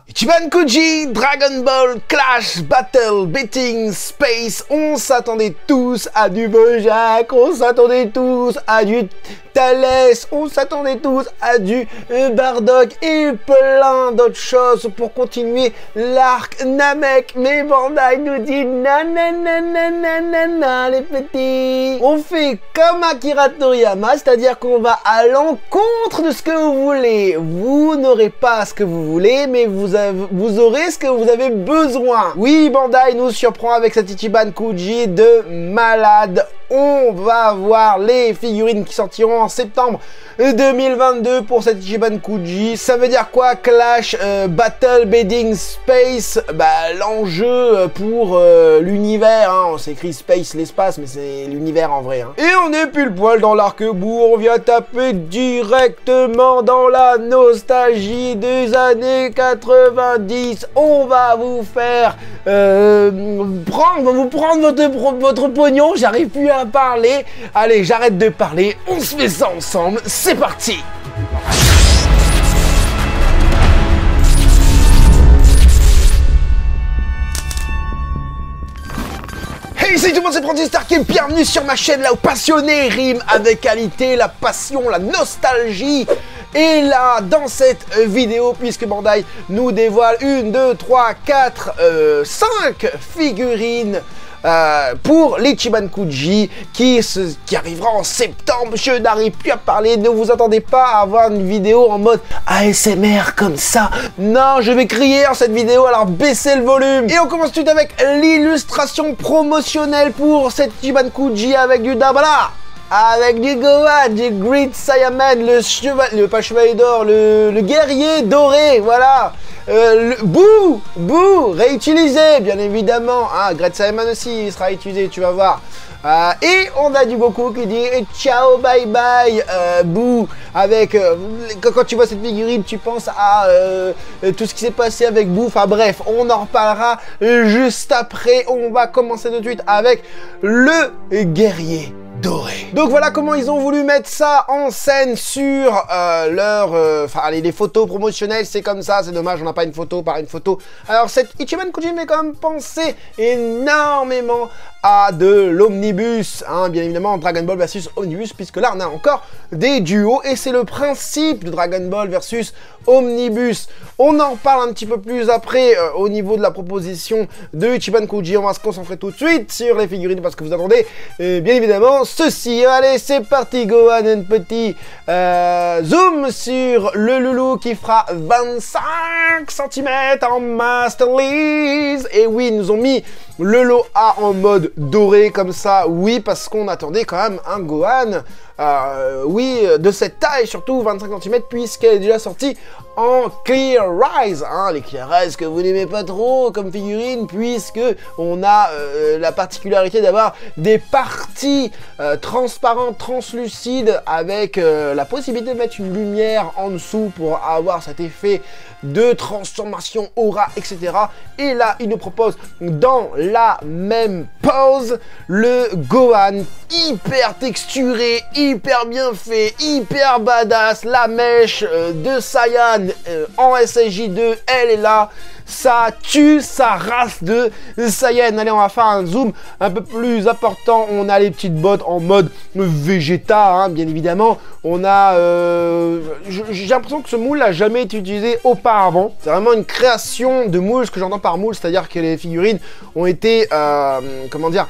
Ichiban Kuji, Dragon Ball, Clash, Battle, Betting, Space, on s'attendait tous à du Bojack, on s'attendait tous à du Thalès, on s'attendait tous à du Bardock et plein d'autres choses pour continuer l'arc Namek. Mais Bandai nous dit nanana les petits. On fait comme Akira Toriyama, c'est-à-dire qu'on va à l'encontre de ce que vous voulez. Vous n'aurez pas ce que vous voulez, mais vous aurez ce que vous avez besoin. Oui, Bandai nous surprend avec cet Ichiban Kuji de malade. On va avoir les figurines qui sortiront en septembre 2022 pour cet Ichiban Kuji. Ça veut dire quoi? Clash, Battle, Bedding, Space. Bah, l'enjeu pour l'univers, hein. On s'écrit Space, l'espace, mais c'est l'univers en vrai, hein. Et on est pile poil dans l'arc-bout. On vient taper directement dans la nostalgie des années 90. On va vous faire prendre votre pognon. J'arrive plus à parler. Allez, j'arrête de parler. On se fait ça ensemble. C'est parti. Hey, salut tout le monde, c'est Francis Stark et bienvenue sur ma chaîne là où passionné rime avec qualité, la passion, la nostalgie. Et là, dans cette vidéo, puisque Bandai nous dévoile 1, 2, 3, 4, 5 figurines pour l'Ichiban Kuji qui arrivera en septembre. Je n'arrive plus à parler, ne vous attendez pas à avoir une vidéo en mode ASMR comme ça. Non, je vais crier en cette vidéo, alors baissez le volume. Et on commence tout de suite avec l'illustration promotionnelle pour cet Ichiban Kuji avec du Dabala. Avec du Gohan, du Great Saiyaman, pas chevalier d'or, le guerrier doré, voilà. Boo, réutilisé, bien évidemment. Ah, Great Saiyaman aussi, il sera utilisé, tu vas voir. Et on a du Goku qui dit ciao, bye bye, Boo. Avec, quand tu vois cette figurine, tu penses à tout ce qui s'est passé avec Boo. Enfin bref, on en reparlera juste après. On va commencer tout de suite avec le guerrier doré. Donc voilà comment ils ont voulu mettre ça en scène sur les photos promotionnelles. C'est comme ça, c'est dommage, on n'a pas une photo par une photo. Alors cette Ichiban Kuji m'a quand même pensé énormément à de l'omnibus, hein, bien évidemment Dragon Ball versus Omnibus, puisque là on a encore des duos et c'est le principe de Dragon Ball versus Omnibus. On en reparle un petit peu plus après au niveau de la proposition de Ichiban Kuji. On va se concentrer tout de suite sur les figurines parce que vous attendez bien évidemment ceci. Allez, c'est parti, Gohan and petit zoom sur le loulou qui fera 25 cm en Master Lease. Et oui, ils nous ont mis le lot A en mode doré comme ça, oui, parce qu'on attendait quand même un Gohan, oui, de cette taille, surtout 25 cm, puisqu'elle est déjà sortie en Clear Rise, hein, les Clear Rise que vous n'aimez pas trop comme figurine, puisque on a la particularité d'avoir des parties transparentes, translucides, avec la possibilité de mettre une lumière en dessous pour avoir cet effet de transformation, aura, etc. Et là, il nous propose dans la même pose le Gohan hyper texturé, hyper bien fait, hyper badass, la mèche de Saiyan en SSJ2, elle est là. Ça tue sa race de Saiyan. Allez, on va faire un zoom un peu plus important. On a les petites bottes en mode Vegeta, hein, bien évidemment. On a... j'ai l'impression que ce moule n'a jamais été utilisé auparavant. C'est vraiment une création de moule. Ce que j'entends par moule, c'est-à-dire que les figurines ont été... comment dire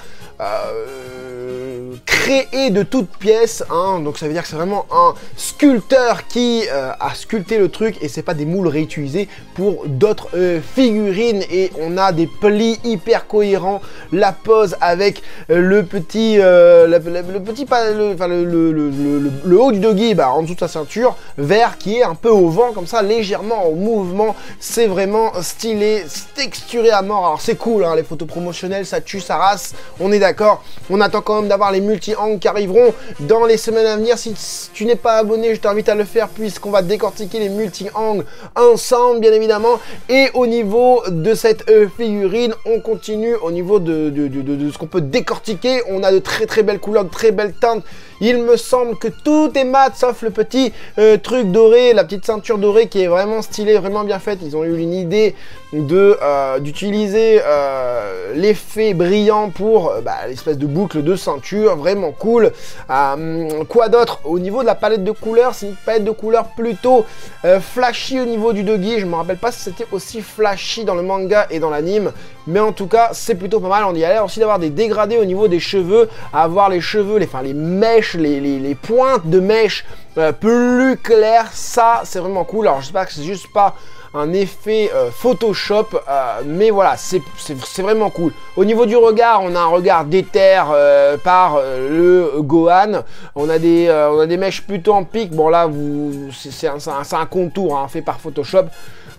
créé de toutes pièces, hein, donc ça veut dire que c'est vraiment un sculpteur qui a sculpté le truc et c'est pas des moules réutilisés pour d'autres figurines. Et on a des plis hyper cohérents, la pose avec le petit le haut du doggy en dessous de sa ceinture, vert qui est un peu au vent comme ça, légèrement en mouvement. C'est vraiment stylé, texturé à mort. Alors c'est cool, hein, les photos promotionnelles, ça tue sa race, on est d'accord. On attend quand même d'avoir les multi-angles qui arriveront dans les semaines à venir. Si tu n'es pas abonné, je t'invite à le faire puisqu'on va décortiquer les multi-angles ensemble, bien évidemment. Et au niveau de cette figurine, on continue au niveau de ce qu'on peut décortiquer. On a de très très belles couleurs, de très belles teintes Il me semble que tout est mat, sauf le petit truc doré, la petite ceinture dorée qui est vraiment stylée, vraiment bien faite. Ils ont eu une idée d'utiliser l'effet brillant pour l'espèce de boucle de ceinture, vraiment cool. Quoi d'autre? Au niveau de la palette de couleurs, c'est une palette de couleurs plutôt flashy au niveau du Dogi. Je me rappelle pas si c'était aussi flashy dans le manga et dans l'anime, mais en tout cas c'est plutôt pas mal. On y a l'air aussi d'avoir des dégradés au niveau des cheveux, avoir les cheveux, les mèches, les pointes de mèches plus claires. Ça c'est vraiment cool. Alors j'espère que c'est juste pas un effet Photoshop, mais voilà, c'est vraiment cool. Au niveau du regard, on a un regard d'éther par le Gohan. On a des mèches plutôt en pique. Bon là, c'est un contour hein, fait par Photoshop.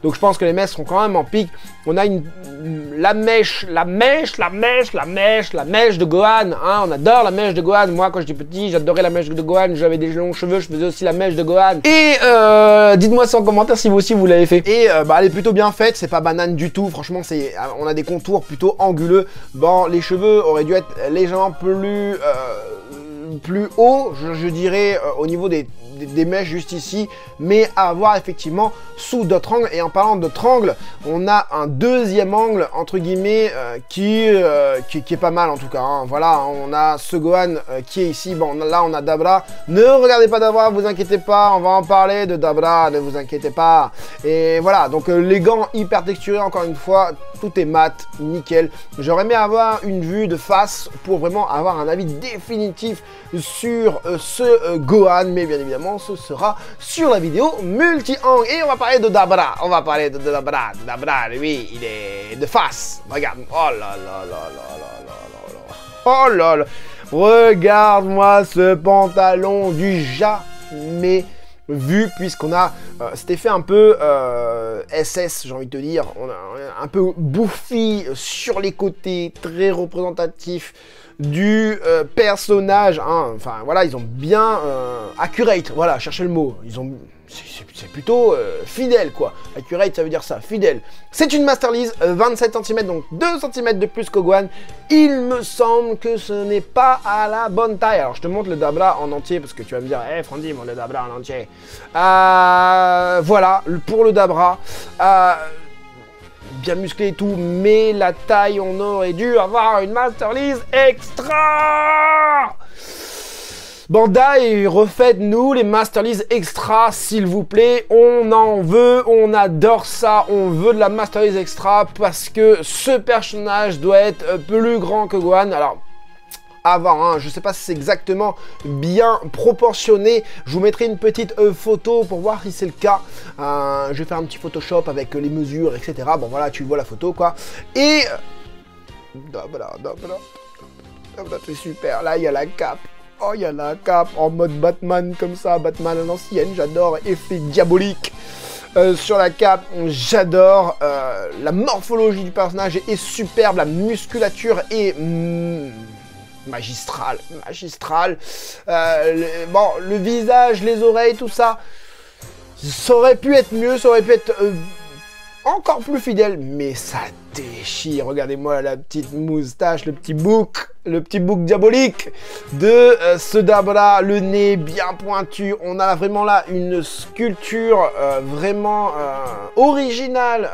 Donc je pense que les mèches seront quand même en pique. On a la mèche de Gohan. Hein, on adore la mèche de Gohan. Moi, quand j'étais petit, j'adorais la mèche de Gohan. J'avais des longs cheveux, je faisais aussi la mèche de Gohan. Et dites-moi ça en commentaire si vous aussi vous l'avez fait. Et elle est plutôt bien faite. C'est pas banane du tout. Franchement, on a des contours plutôt anguleux. Bon, les cheveux auraient dû être légèrement plus haut, je dirais, au niveau des mèches juste ici, mais à voir effectivement sous d'autres angles. Et en parlant d'autres angles, on a un deuxième angle entre guillemets qui est pas mal en tout cas. Hein. Voilà, on a ce Gohan qui est ici. Bon, là on a Dabra. Ne regardez pas Dabra, vous inquiétez pas, on va en parler de Dabra, ne vous inquiétez pas. Et voilà, donc les gants hyper texturés, encore une fois, tout est mat, nickel. J'aurais aimé avoir une vue de face pour vraiment avoir un avis définitif sur ce Gohan, mais bien évidemment ce sera sur la vidéo multi-angle. Et on va parler de Dabra, Dabra, lui, il est de face, regarde, oh là là là là là là là, oh là là, regarde-moi ce pantalon du jamais vu, puisqu'on a cet effet un peu SS, j'ai envie de te dire, on a un peu bouffi sur les côtés, très représentatif du personnage, hein. Enfin voilà, ils ont bien accurate, voilà, cherchez le mot, c'est plutôt fidèle quoi, accurate ça veut dire ça, fidèle. C'est une Masterlise, 27 cm, donc 2 cm de plus que Gohan. Il me semble que ce n'est pas à la bonne taille. Alors je te montre le Dabra en entier, parce que tu vas me dire, hé Frandy, mon le Dabra en entier. Voilà, pour le Dabra, bien musclé et tout, mais la taille, on aurait dû avoir une Masterlise extra. Bandai, refaites-nous les Masterlise extra, s'il vous plaît. On en veut, on adore ça. On veut de la Masterlise extra parce que ce personnage doit être plus grand que Gohan. Alors, à voir, hein, je sais pas si c'est exactement bien proportionné. Je vous mettrai une petite photo pour voir si c'est le cas. Je vais faire un petit Photoshop avec les mesures, etc. Bon, voilà, tu vois la photo, quoi. Et... Dabra, c'est super. Là, il y a la cape. Oh, il y a la cape en mode Batman comme ça, Batman à l'ancienne, j'adore, effet diabolique sur la cape, j'adore, la morphologie du personnage est superbe, la musculature est magistrale, bon, le visage, les oreilles, tout ça, ça aurait pu être mieux, ça aurait pu être encore plus fidèle, mais ça déchire. Regardez-moi la petite moustache, le petit bouc diabolique de ce Dabra, le nez bien pointu. On a vraiment là une sculpture vraiment originale,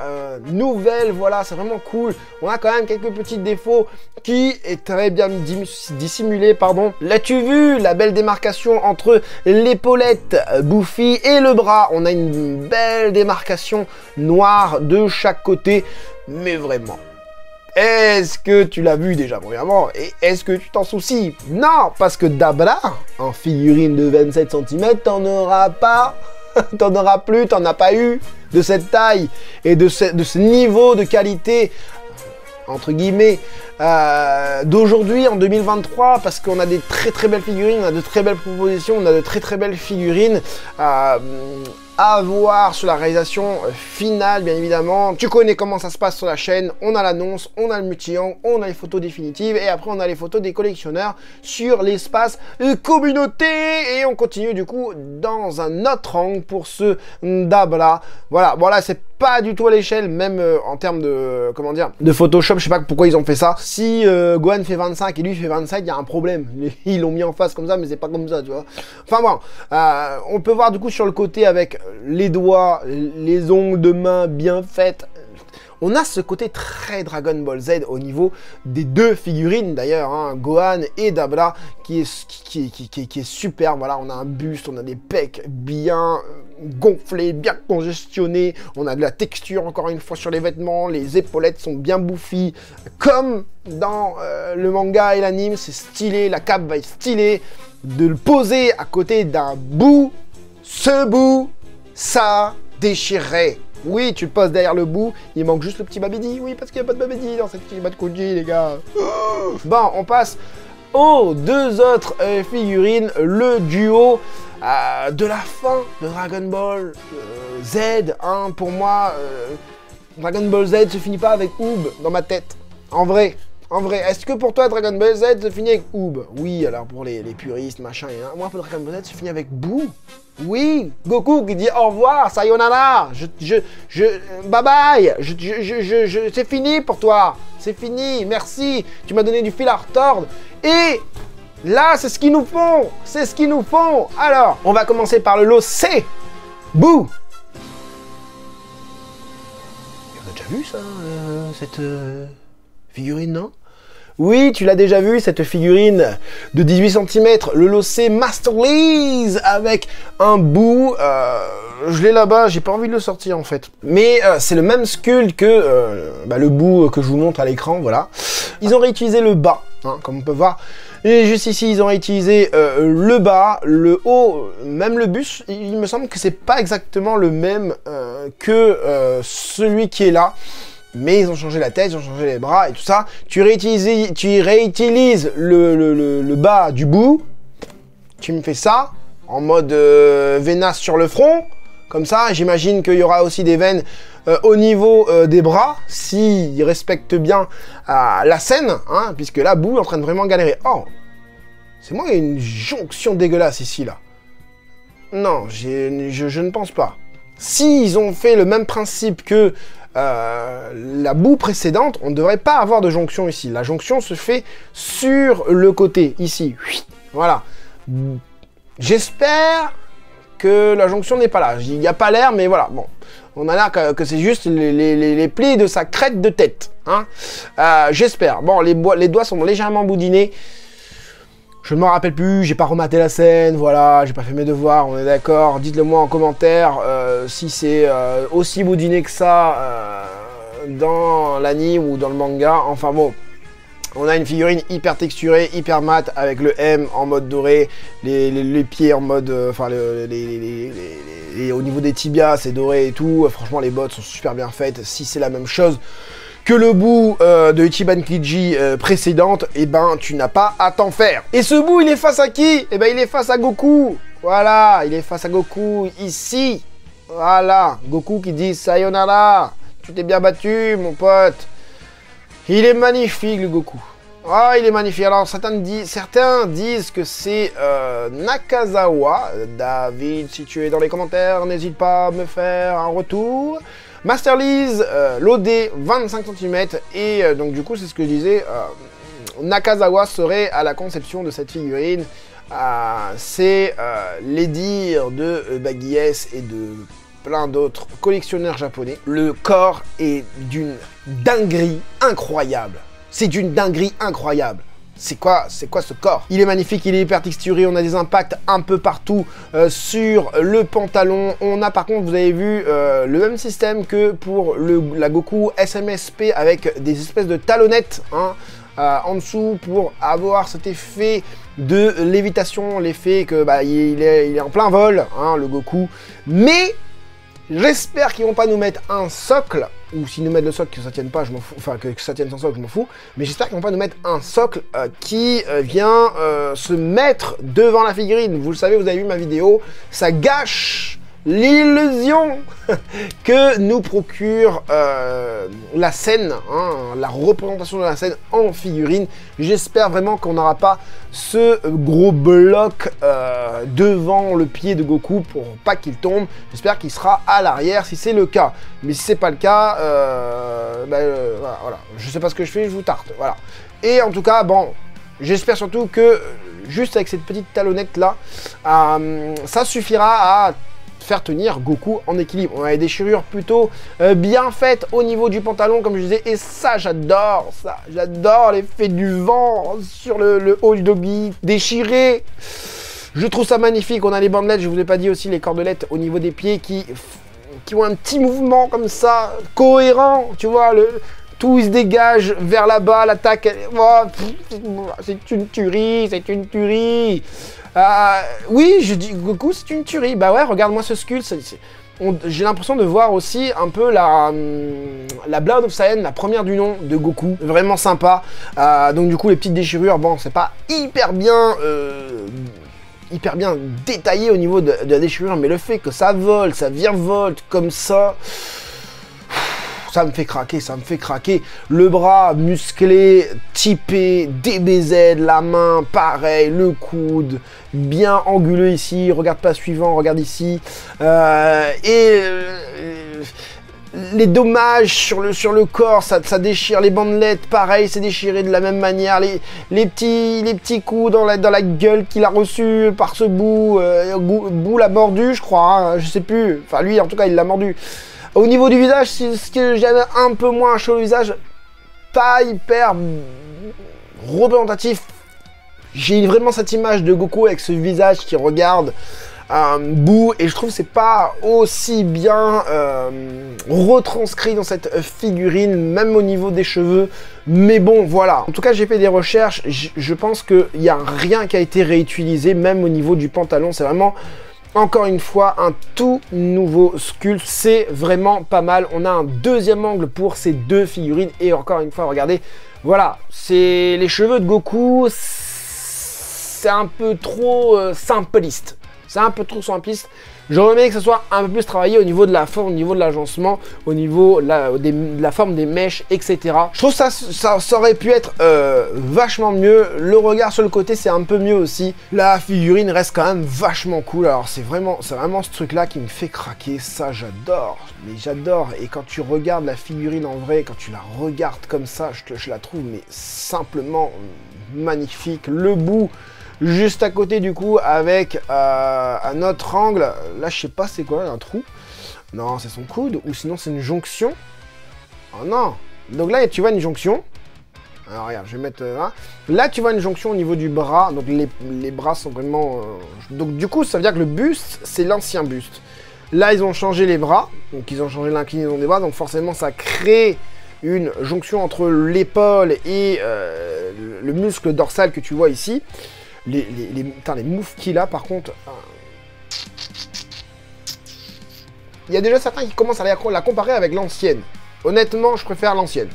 nouvelle, voilà, c'est vraiment cool. On a quand même quelques petits défauts qui est très bien dissimulé, pardon. L'as-tu vu la belle démarcation entre l'épaulette bouffie et le bras? On a une belle démarcation noire de chaque côté, mais vraiment, est-ce que tu l'as vu déjà premièrement? Et est-ce que tu t'en soucies? Non, parce que Dabra, en figurine de 27 cm, t'en auras pas, t'en auras plus, t'en as pas eu de cette taille et de ce niveau de qualité, entre guillemets, d'aujourd'hui en 2023, parce qu'on a des très belles figurines, on a de très belles propositions, on a de très belles figurines à voir sur la réalisation finale, bien évidemment. Tu connais comment ça se passe sur la chaîne, on a l'annonce, on a le multi-angle, on a les photos définitives, et après on a les photos des collectionneurs sur l'espace communauté, et on continue du coup dans un autre angle pour ce Dabra. Voilà, bon là c'est pas du tout à l'échelle, même en termes de, comment dire, de Photoshop, je sais pas pourquoi ils ont fait ça. Si Gohan fait 25 et lui fait 27, il y a un problème. Ils l'ont mis en face comme ça, mais c'est pas comme ça, tu vois. Enfin bon, on peut voir du coup sur le côté avec les doigts, les ongles de main bien faites. On a ce côté très Dragon Ball Z au niveau des deux figurines d'ailleurs, hein, Gohan et Dabra, qui est super. Voilà, on a un buste, on a des pecs bien gonflés, bien congestionnés, on a de la texture encore une fois sur les vêtements, les épaulettes sont bien bouffies, comme dans le manga et l'anime, c'est stylé, la cape va être stylée. De le poser à côté d'un bout, ce bout, ça déchirerait. Oui, tu le poses derrière le bout, il manque juste le petit Babidi. Oui, parce qu'il n'y a pas de Babidi dans cette Kiribat Koji, les gars. Bon, on passe aux deux autres figurines, le duo de la fin de Dragon Ball Z. Hein, pour moi, Dragon Ball Z se finit pas avec Oob dans ma tête. En vrai, est-ce que pour toi Dragon Ball Z se finit avec Oob? Oui, alors pour les puristes, machin, et moi pour Dragon Ball Z se finit avec Boo. Oui, Goku qui dit au revoir, sayonara, bye bye, c'est fini pour toi, c'est fini, merci, tu m'as donné du fil à retordre, et là, c'est ce qu'ils nous font, alors, on va commencer par le lot C, Boo. On a déjà vu ça, cette figurine, non? Oui, tu l'as déjà vu, cette figurine de 18 cm, le lot C Master Lease, avec un bout, je l'ai là-bas, j'ai pas envie de le sortir en fait. Mais c'est le même sculpt que le bout que je vous montre à l'écran, voilà. Ils ont réutilisé le bas, hein, comme on peut voir. Et juste ici, ils ont réutilisé le bas, le haut, même le buste. Il me semble que c'est pas exactement le même que celui qui est là. Mais ils ont changé la tête, ils ont changé les bras et tout ça. Tu réutilises le bas du bout. Tu me fais ça en mode venace sur le front. Comme ça, j'imagine qu'il y aura aussi des veines au niveau des bras, s'ils respectent bien la scène, hein, puisque là, Boo est en train de vraiment galérer. Oh, c'est moi, il y a une jonction dégueulasse ici, là. Non, je ne pense pas. S'ils ont fait le même principe que la boue précédente, on ne devrait pas avoir de jonction ici. La jonction se fait sur le côté, ici. Voilà. J'espère que la jonction n'est pas là. Il n'y a pas l'air, mais voilà. Bon, on a l'air que c'est juste les plis de sa crête de tête. Hein. J'espère. Bon, les doigts sont légèrement boudinés. Je ne m'en rappelle plus, j'ai pas rematé la scène, voilà, j'ai pas fait mes devoirs, on est d'accord. Dites-le moi en commentaire si c'est aussi boudiné que ça dans l'anime ou dans le manga. Enfin bon, on a une figurine hyper texturée, hyper mat, avec le M en mode doré, les pieds en mode, enfin au niveau des tibias c'est doré et tout. Franchement les bottes sont super bien faites. Si c'est la même chose que le bout de Ichiban Kiji précédente, eh ben tu n'as pas à t'en faire. Et ce bout, il est face à qui? Eh ben il est face à Goku. Voilà, il est face à Goku ici. Voilà, Goku qui dit sayonara. Tu t'es bien battu, mon pote. Il est magnifique, le Goku. Ah, il est magnifique. Alors certains disent que c'est Nakazawa. David, si tu es dans les commentaires, n'hésite pas à me faire un retour. Master Lease, loadé 25 cm, et donc du coup c'est ce que je disais, Nakazawa serait à la conception de cette figurine. C'est les dires de Baggy S et de plein d'autres collectionneurs japonais. Le corps est d'une dinguerie incroyable. C'est d'une dinguerie incroyable. C'est quoi ce corps? Il est magnifique, il est hyper texturé, on a des impacts un peu partout sur le pantalon. On a par contre, vous avez vu, le même système que pour la Goku SMSP avec des espèces de talonnettes hein, en dessous pour avoir cet effet de lévitation, l'effet que il est en plein vol, hein, le Goku. Mais j'espère qu'ils vont pas nous mettre un socle, ou s'ils nous mettent le socle, que ça tienne pas, je m'en fous, enfin que ça tienne sans socle, je m'en fous, mais j'espère qu'ils vont pas nous mettre un socle qui vient se mettre devant la figurine. Vous le savez, vous avez vu ma vidéo, ça gâche l'illusion que nous procure la scène, hein, la représentation de la scène en figurine. J'espère vraiment qu'on n'aura pas ce gros bloc devant le pied de Goku pour pas qu'il tombe. J'espère qu'il sera à l'arrière si c'est le cas. Mais si c'est pas le cas, voilà. Je sais pas ce que je fais, je vous tarte. Voilà. Et en tout cas, bon, j'espère surtout que juste avec cette petite talonnette là, ça suffira à faire tenir Goku en équilibre. On a des déchirures plutôt bien faites au niveau du pantalon, comme je disais, et ça, j'adore ça. J'adore l'effet du vent sur le haut du doggy déchiré. Je trouve ça magnifique. On a les bandelettes, je vous ai pas dit aussi, les cordelettes au niveau des pieds qui ont un petit mouvement comme ça, cohérent, tu vois, tout il se dégage vers là-bas, l'attaque, oh, c'est une tuerie, c'est une tuerie. Oui, je dis Goku, c'est une tuerie. Bah ouais, regarde-moi ce sculpte. J'ai l'impression de voir aussi un peu la Blood of Saiyan, la première du nom de Goku. Vraiment sympa. Donc du coup, les petites déchirures, bon, c'est pas hyper bien détaillé au niveau de la déchirure, mais le fait que ça vole, ça virevolte comme ça... Ça me fait craquer, ça me fait craquer. Le bras musclé, typé, DBZ, la main, pareil, le coude, bien anguleux ici. Regarde pas suivant, regarde ici. Les dommages sur le corps, ça déchire. Les bandelettes, pareil, c'est déchiré de la même manière. Les petits coups dans la gueule qu'il a reçu par ce bout. Bout l'a mordu, je crois, hein, je sais plus. Enfin, lui, en tout cas, il l'a mordu. Au niveau du visage, c'est ce que j'avais un peu moins chaud au visage, pas hyper représentatif. J'ai vraiment cette image de Goku avec ce visage qui regarde Boo, et je trouve que c'est pas aussi bien retranscrit dans cette figurine, même au niveau des cheveux. Mais bon, voilà. En tout cas, j'ai fait des recherches, je pense qu'il n'y a rien qui a été réutilisé, même au niveau du pantalon. C'est vraiment... Encore une fois, un tout nouveau sculpte, c'est vraiment pas mal. On a un deuxième angle pour ces deux figurines. Et encore une fois, regardez, voilà, c'est les cheveux de Goku, c'est un peu trop simpliste. C'est un peu trop simpliste. J'aurais aimé que ce soit un peu plus travaillé au niveau de la forme, au niveau de l'agencement, au niveau de la forme des mèches, etc. Je trouve que ça aurait pu être vachement mieux. Le regard sur le côté, c'est un peu mieux aussi. La figurine reste quand même vachement cool. Alors c'est vraiment ce truc-là qui me fait craquer. Ça, j'adore. Mais j'adore. Et quand tu regardes la figurine en vrai, quand tu la regardes comme ça, je la trouve mais simplement magnifique. Le bout... Juste à côté du coup avec un autre angle, là je sais pas c'est quoi, un trou. Non c'est son coude ou sinon c'est une jonction. Oh non. Donc là tu vois une jonction. Alors regarde je vais mettre là. Là tu vois une jonction au niveau du bras. Donc les bras sont vraiment... Donc du coup ça veut dire que le buste c'est l'ancien buste. Là ils ont changé les bras. Donc ils ont changé l'inclinaison des bras. Donc forcément ça crée une jonction entre l'épaule et le muscle dorsal que tu vois ici. Les moves qu'il a par contre, il y a déjà certains qui commencent à la comparer avec l'ancienne. Honnêtement, je préfère l'ancienne.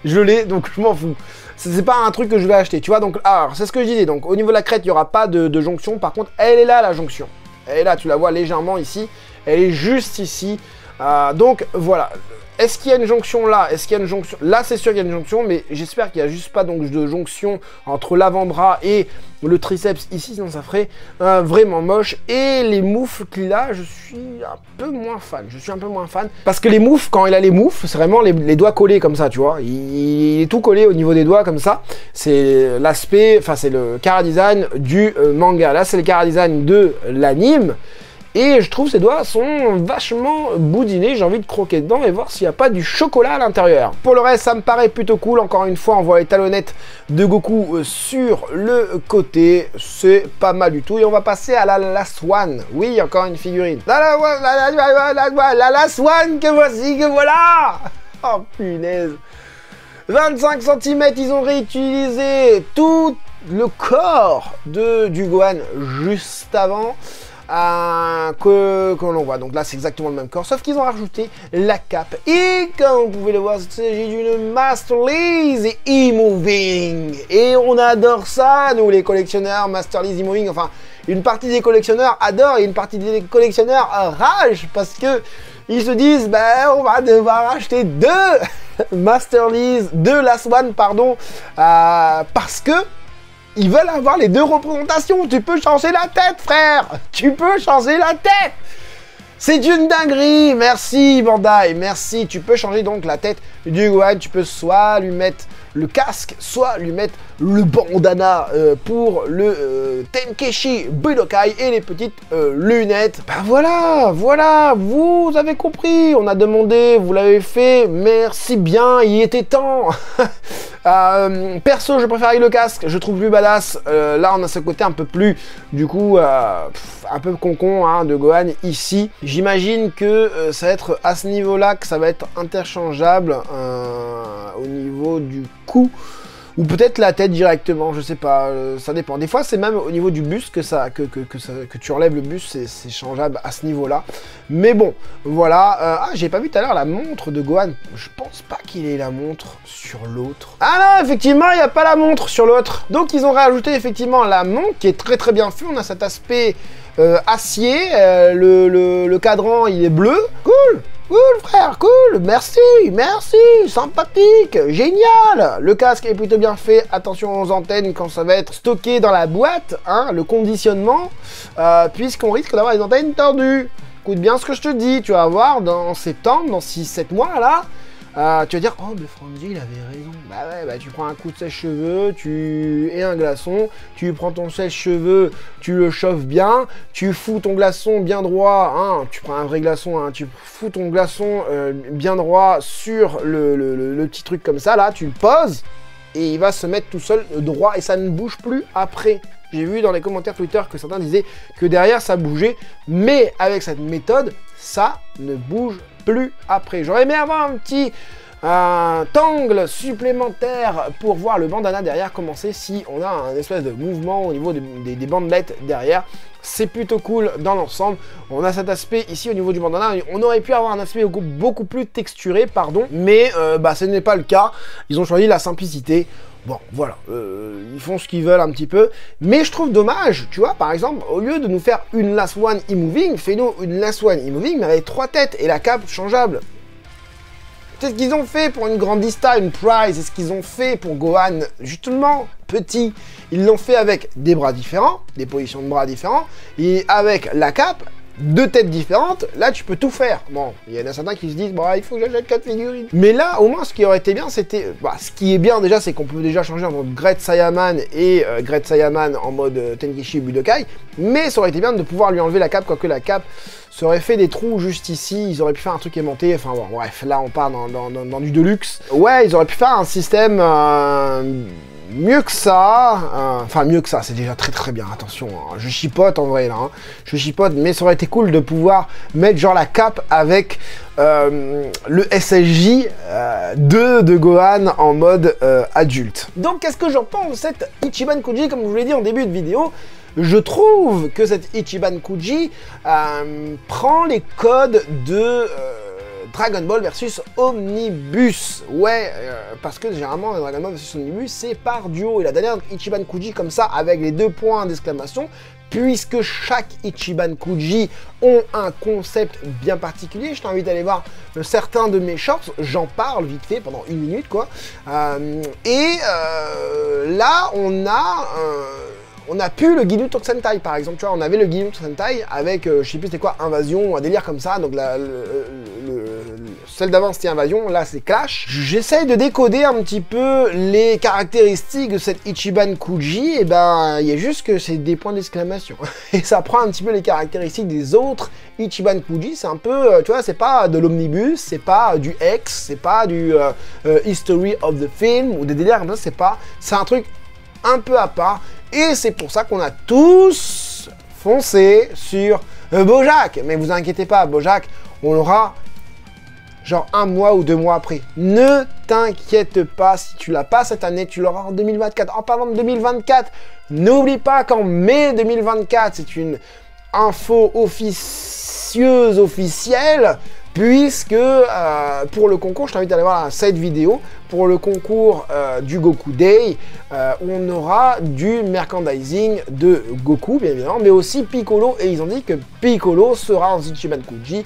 Je l'ai, donc je m'en fous. C'est pas un truc que je vais acheter, tu vois. Donc, alors, c'est ce que je disais. Donc, au niveau de la crête, il n'y aura pas de jonction. Par contre, elle est là, la jonction. Elle est là, tu la vois légèrement ici. Elle est juste ici. Donc, voilà. Est-ce qu'il y a une jonction là? Est-ce qu'il y a une jonction? Là, c'est sûr qu'il y a une jonction, mais j'espère qu'il n'y a juste pas donc, de jonction entre l'avant-bras et le triceps ici, sinon ça ferait vraiment moche. Et les moufles qu'il a, je suis un peu moins fan. Je suis un peu moins fan. Parce que les moufles, quand il a les moufles, c'est vraiment les doigts collés comme ça, tu vois. Il est tout collé au niveau des doigts comme ça. C'est l'aspect, enfin c'est le chara-design du manga. Là, c'est le chara-design de l'anime. Et je trouve ces doigts sont vachement boudinés, j'ai envie de croquer dedans et voir s'il n'y a pas du chocolat à l'intérieur. Pour le reste, ça me paraît plutôt cool. Encore une fois, on voit les talonnettes de Goku sur le côté. C'est pas mal du tout. Et on va passer à la Last One. Oui, encore une figurine. La Last One, que voici, que voilà. Oh punaise. 25 cm, ils ont réutilisé tout le corps du Gohan juste avant. que l'on voit. Donc là, c'est exactement le même corps, sauf qu'ils ont rajouté la cape. Et comme vous pouvez le voir, il s'agit d'une Master Lease E-Moving. Et on adore ça, nous les collectionneurs, Master Lease E-Moving. Enfin, une partie des collectionneurs adore et une partie des collectionneurs rage parce que ils se disent, ben, on va devoir acheter deux Master Lease, deux Last One, pardon, parce que ils veulent avoir les deux représentations. Tu peux changer la tête, frère. Tu peux changer la tête. C'est une dinguerie. Merci, Bandai. Merci. Tu peux changer donc la tête du Gohan. Tu peux soit lui mettre le casque, soit lui mettre le bandana pour le Tenkeshi Budokai et les petites lunettes. Ben voilà, voilà, vous avez compris. On a demandé, vous l'avez fait. Merci bien, il était temps. Perso, je préfère avec le casque, je trouve plus badass. Là, on a ce côté un peu plus, du coup, un peu concon hein, de Gohan ici. J'imagine que ça va être à ce niveau-là que ça va être interchangeable au niveau du cou. Ou peut-être la tête directement, je sais pas, ça dépend. Des fois, c'est même au niveau du buste que tu enlèves le buste, c'est changeable à ce niveau-là. Mais bon, voilà. J'ai pas vu tout à l'heure la montre de Gohan. Je pense pas qu'il ait la montre sur l'autre. Ah non, effectivement, il n'y a pas la montre sur l'autre. Donc, ils ont rajouté effectivement la montre qui est très très bien fait. On a cet aspect acier. Le cadran, il est bleu. Cool! Cool frère, cool, merci, merci, sympathique, génial. Le casque est plutôt bien fait, attention aux antennes quand ça va être stocké dans la boîte, hein, le conditionnement, puisqu'on risque d'avoir des antennes tordues. Écoute bien ce que je te dis, tu vas voir dans septembre, dans 6-7 mois là, tu vas dire, oh mais Franzy il avait raison. Bah ouais, bah tu prends un coup de sèche-cheveux, et un glaçon, tu prends ton sèche-cheveux, tu le chauffes bien, tu fous ton glaçon bien droit, hein, tu prends un vrai glaçon, hein, tu fous ton glaçon bien droit sur le petit truc comme ça là, tu le poses, et il va se mettre tout seul droit et ça ne bouge plus après. J'ai vu dans les commentaires Twitter que certains disaient que derrière ça bougeait, mais avec cette méthode, ça ne bouge plus après. J'aurais aimé avoir un petit angle supplémentaire pour voir le bandana derrière commencer si on a un espèce de mouvement au niveau des bandelettes derrière. C'est plutôt cool dans l'ensemble. On a cet aspect ici au niveau du bandana. On aurait pu avoir un aspect beaucoup plus texturé, pardon, mais ce n'est pas le cas. Ils ont choisi la simplicité. Bon, voilà, ils font ce qu'ils veulent un petit peu, mais je trouve dommage, tu vois, par exemple, au lieu de nous faire une Last One E-Moving, fais-nous une Last One E-Moving, mais avec 3 têtes et la cape changeable. C'est ce qu'ils ont fait pour une Grandista, une Prize, c'est ce qu'ils ont fait pour Gohan, justement, petit. Ils l'ont fait avec des bras différents, des positions de bras différents, et avec la cape, 2 têtes différentes, là tu peux tout faire. Bon, il y en a certains qui se disent, bon, il faut que j'achète 4 figurines. Mais là, au moins, ce qui aurait été bien, c'était... ce qui est bien déjà, c'est qu'on peut déjà changer entre Great Saiyaman et Great Saiyaman en mode Tenkeshi Budokai, mais ça aurait été bien de pouvoir lui enlever la cape, quoique la cape ça aurait fait des trous juste ici, ils auraient pu faire un truc aimanté, enfin bon, bref, là on part dans du deluxe. Ouais, ils auraient pu faire un système... mieux que ça, enfin mieux que ça, c'est déjà très très bien, attention, hein, je chipote en vrai là, hein, je chipote, mais ça aurait été cool de pouvoir mettre genre la cape avec le SSJ 2 de Gohan en mode adulte. Donc qu'est-ce que j'en pense de cette Ichiban Kuji, comme je vous l'ai dit en début de vidéo? Je trouve que cette Ichiban Kuji prend les codes de... Dragon Ball versus Omnibus. Ouais, parce que généralement, Dragon Ball versus Omnibus, c'est par duo. Et la dernière Ichiban Kuji, comme ça, avec les 2 points d'exclamation, puisque chaque Ichiban Kuji ont un concept bien particulier. Je t'invite à aller voir certains de mes shorts, j'en parle vite fait pendant 1 minute, quoi. Là, on a pu le Ginyu Tokusentai par exemple, tu vois, on avait le Ginyu Tokusentai avec, je sais plus c'était quoi, Invasion, un délire comme ça, donc celle d'avant c'était Invasion, là c'est Clash. J'essaye de décoder un petit peu les caractéristiques de cette Ichiban Kuji, et ben il y a juste que c'est des points d'exclamation, et ça prend un petit peu les caractéristiques des autres Ichiban Kuji, c'est un peu, tu vois, c'est pas de l'Omnibus, c'est pas du X, c'est pas du History of the Film, ou des délires comme ça, c'est un truc un peu à part. Et c'est pour ça qu'on a tous foncé sur Bojack. Mais vous inquiétez pas, Bojack, on l'aura genre 1 mois ou 2 mois après. Ne t'inquiète pas, si tu l'as pas cette année, tu l'auras en 2024. En parlant de 2024, n'oublie pas qu'en mai 2024, c'est une info officielle, puisque pour le concours, je t'invite à aller voir cette vidéo, pour le concours du Goku Day, on aura du merchandising de Goku, bien évidemment, mais aussi Piccolo, et ils ont dit que Piccolo sera en Ichiban Kuji,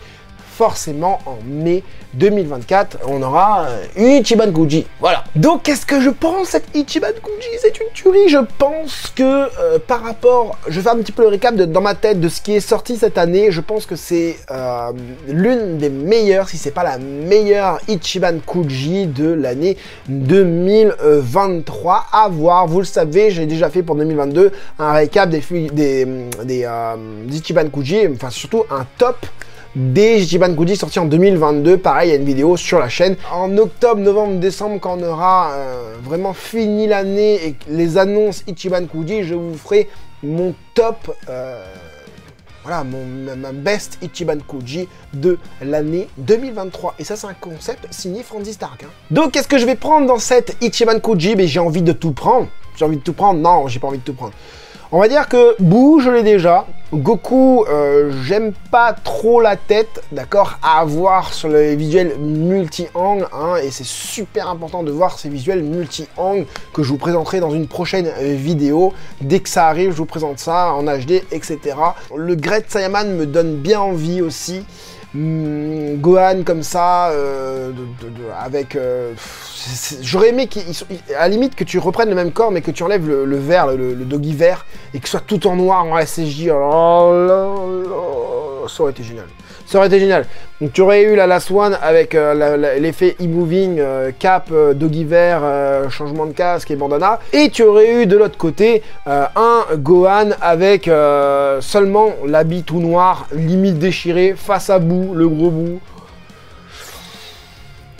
forcément en mai 2024, on aura une Ichiban Kuji. Voilà. Donc, qu'est-ce que je pense cette Ichiban Kuji? C'est une tuerie. Je pense que par rapport... Je vais faire un petit peu le récap dans ma tête de ce qui est sorti cette année. Je pense que c'est l'une des meilleures, si c'est pas la meilleure Ichiban Kuji de l'année 2023. À voir, vous le savez, j'ai déjà fait pour 2022 un récap des Ichiban Kuji, enfin surtout un top des Ichiban Kuji sortis en 2022, pareil, il y a une vidéo sur la chaîne. En octobre, novembre, décembre, quand on aura vraiment fini l'année et les annonces Ichiban Kuji, je vous ferai mon top, voilà, ma best Ichiban Kuji de l'année 2023. Et ça, c'est un concept signé Franzy Stark. Hein. Donc, qu'est-ce que je vais prendre dans cette Ichiban Kuji? Ben, j'ai envie de tout prendre. J'ai envie de tout prendre? Non, j'ai pas envie de tout prendre. On va dire que Boo, je l'ai déjà. Goku, j'aime pas trop la tête, d'accord, à avoir sur les visuels multi-angles, hein, et c'est super important de voir ces visuels multi-angles que je vous présenterai dans une prochaine vidéo. Dès que ça arrive, je vous présente ça en HD, etc. Le Great Saiyaman me donne bien envie aussi. Gohan comme ça, avec... J'aurais aimé à la limite que tu reprennes le même corps, mais que tu enlèves le vert, le doggy vert, et que ce soit tout en noir en SSJ. Oh là là, ça aurait été génial. Ça aurait été génial. Donc tu aurais eu la Last One avec l'effet e-moving, cap, doggy vert, changement de casque et bandana. Et tu aurais eu de l'autre côté un Gohan avec seulement l'habit tout noir, limite déchiré, face à Boo, le gros Boo.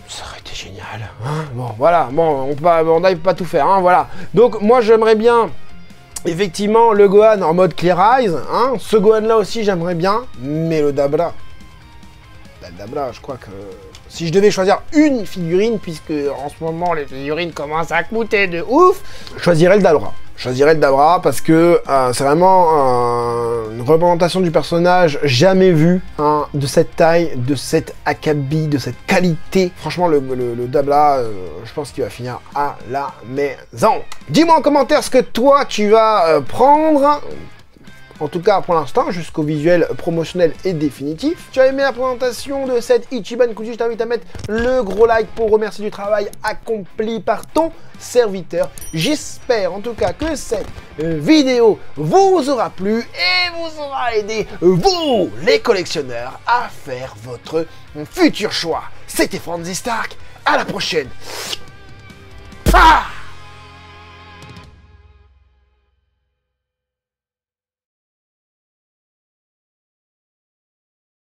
Ça aurait été génial. Hein, bon, voilà. Bon, on n'arrive pas tout faire. Hein, voilà. Donc moi j'aimerais bien... Effectivement, le Gohan en mode Clear Eyes, hein, ce Gohan-là aussi, j'aimerais bien, mais le Dabra, je crois que si je devais choisir une figurine, puisque en ce moment, les figurines commencent à coûter de ouf, je choisirais le Dabra. Je choisirais le Dabra parce que c'est vraiment une représentation du personnage jamais vue, hein, de cette taille, de cette acabit, de cette qualité. Franchement, le Dabra, je pense qu'il va finir à la maison. Dis-moi en commentaire ce que toi tu vas prendre. En tout cas, pour l'instant, jusqu'au visuel promotionnel et définitif. Tu as aimé la présentation de cette Ichiban Kuji, je t'invite à mettre le gros like pour remercier du travail accompli par ton serviteur. J'espère en tout cas que cette vidéo vous aura plu et vous aura aidé, vous, les collectionneurs, à faire votre futur choix. C'était Franzy Stark, à la prochaine.